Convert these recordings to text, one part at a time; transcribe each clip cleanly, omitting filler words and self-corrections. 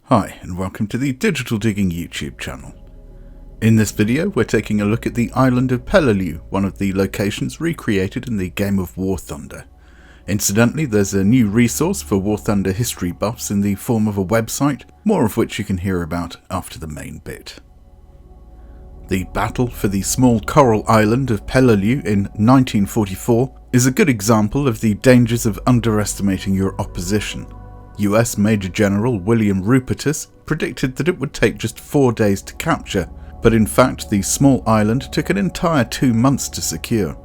Hi, and welcome to the Digital Digging YouTube channel. In this video, we're taking a look at the island of Peleliu, one of the locations recreated in the game of War Thunder. Incidentally, there's a new resource for War Thunder history buffs in the form of a website, more of which you can hear about after the main bit. The battle for the small coral island of Peleliu in 1944 is a good example of the dangers of underestimating your opposition. US Major General William Rupertus predicted that it would take just 4 days to capture, but in fact the small island took an entire 2 months to secure.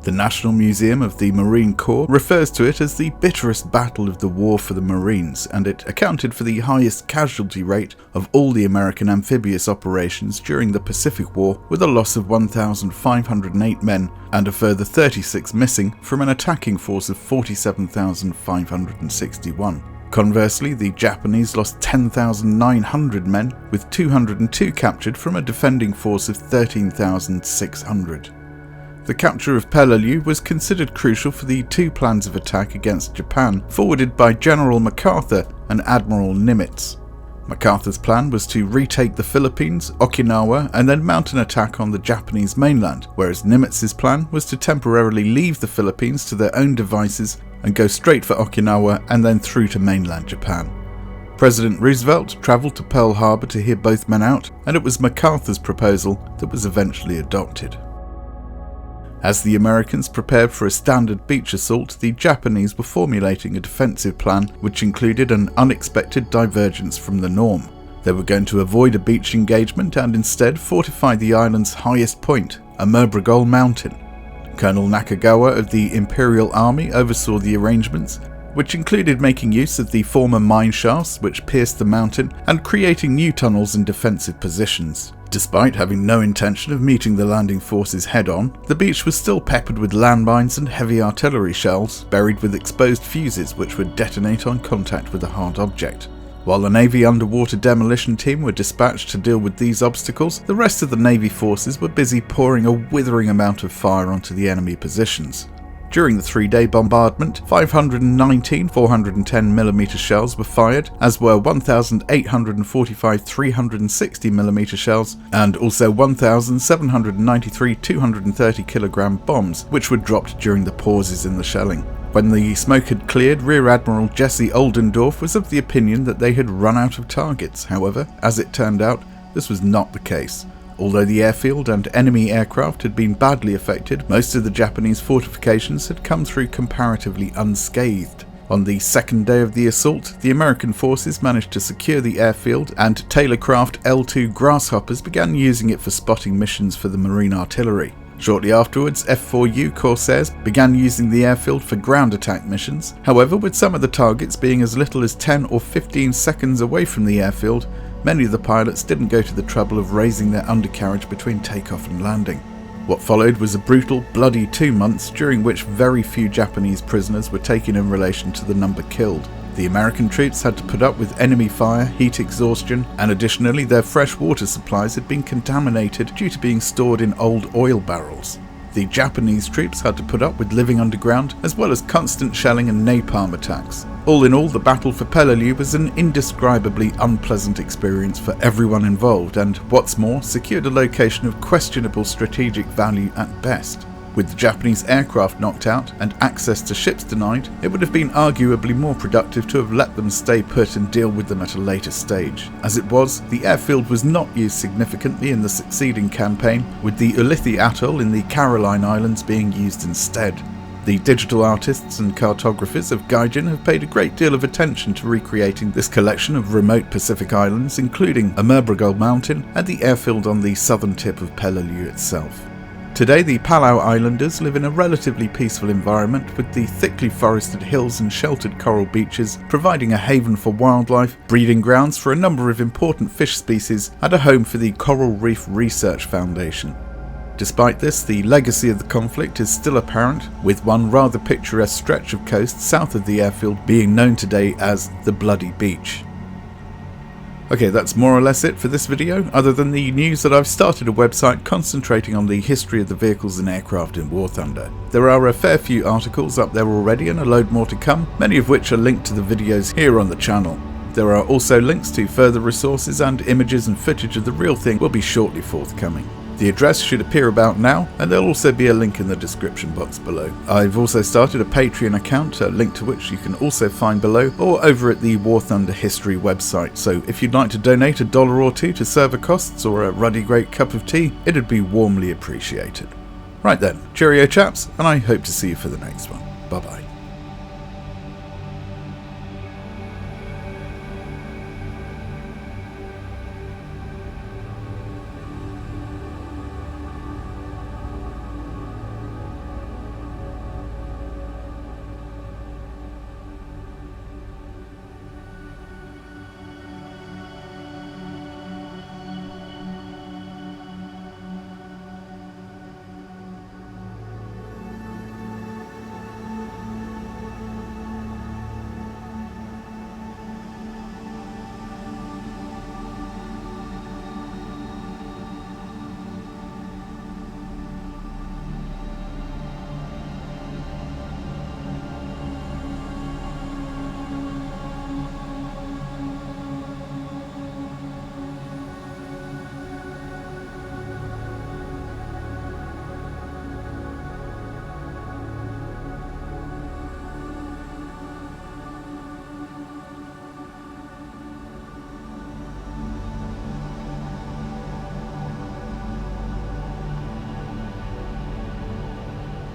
The National Museum of the Marine Corps refers to it as the bitterest battle of the war for the Marines, and it accounted for the highest casualty rate of all the American amphibious operations during the Pacific War, with a loss of 1,508 men and a further 36 missing from an attacking force of 47,561. Conversely, the Japanese lost 10,900 men, with 202 captured from a defending force of 13,600. The capture of Peleliu was considered crucial for the two plans of attack against Japan forwarded by General MacArthur and Admiral Nimitz. MacArthur's plan was to retake the Philippines, Okinawa, and then mount an attack on the Japanese mainland, whereas Nimitz's plan was to temporarily leave the Philippines to their own devices and go straight for Okinawa and then through to mainland Japan. President Roosevelt travelled to Pearl Harbor to hear both men out, and it was MacArthur's proposal that was eventually adopted. As the Americans prepared for a standard beach assault, the Japanese were formulating a defensive plan which included an unexpected divergence from the norm. They were going to avoid a beach engagement and instead fortify the island's highest point, Amerbrogol Mountain. Colonel Nakagawa of the Imperial Army oversaw the arrangements, which included making use of the former mine shafts which pierced the mountain and creating new tunnels in defensive positions. Despite having no intention of meeting the landing forces head-on, the beach was still peppered with landmines and heavy artillery shells, buried with exposed fuses which would detonate on contact with a hard object. While the Navy underwater demolition team were dispatched to deal with these obstacles, the rest of the Navy forces were busy pouring a withering amount of fire onto the enemy positions. During the 3-day bombardment, 519 410mm shells were fired, as were 1,845 360mm shells, and also 1,793 230kg bombs, which were dropped during the pauses in the shelling. When the smoke had cleared, Rear Admiral Jesse Oldendorf was of the opinion that they had run out of targets. However, as it turned out, this was not the case. Although the airfield and enemy aircraft had been badly affected, most of the Japanese fortifications had come through comparatively unscathed. On the second day of the assault, the American forces managed to secure the airfield, and Taylorcraft L-2 Grasshoppers began using it for spotting missions for the Marine artillery. Shortly afterwards, F-4U Corsairs began using the airfield for ground attack missions. However, with some of the targets being as little as 10 or 15 seconds away from the airfield, many of the pilots didn't go to the trouble of raising their undercarriage between takeoff and landing. What followed was a brutal, bloody 2 months during which very few Japanese prisoners were taken in relation to the number killed. The American troops had to put up with enemy fire, heat exhaustion, and additionally their fresh water supplies had been contaminated due to being stored in old oil barrels. The Japanese troops had to put up with living underground, as well as constant shelling and napalm attacks. All in all, the battle for Peleliu was an indescribably unpleasant experience for everyone involved, and what's more, secured a location of questionable strategic value at best. With the Japanese aircraft knocked out and access to ships denied, it would have been arguably more productive to have let them stay put and deal with them at a later stage. As it was, the airfield was not used significantly in the succeeding campaign, with the Ulithi Atoll in the Caroline Islands being used instead. The digital artists and cartographers of Gaijin have paid a great deal of attention to recreating this collection of remote Pacific islands, including Amerbrogol Mountain and the airfield on the southern tip of Peleliu itself. Today, the Palau Islanders live in a relatively peaceful environment, with the thickly forested hills and sheltered coral beaches providing a haven for wildlife, breeding grounds for a number of important fish species, and a home for the Coral Reef Research Foundation. Despite this, the legacy of the conflict is still apparent, with one rather picturesque stretch of coast south of the airfield being known today as the Bloody Beach. Okay, that's more or less it for this video, other than the news that I've started a website concentrating on the history of the vehicles and aircraft in War Thunder. There are a fair few articles up there already and a load more to come, many of which are linked to the videos here on the channel. There are also links to further resources, and images and footage of the real thing will be shortly forthcoming. The address should appear about now, and there'll also be a link in the description box below. I've also started a Patreon account, a link to which you can also find below, or over at the War Thunder History website, so if you'd like to donate $1 or $2 to server costs or a ruddy great cup of tea, it'd be warmly appreciated. Right then, cheerio chaps, and I hope to see you for the next one. Bye bye.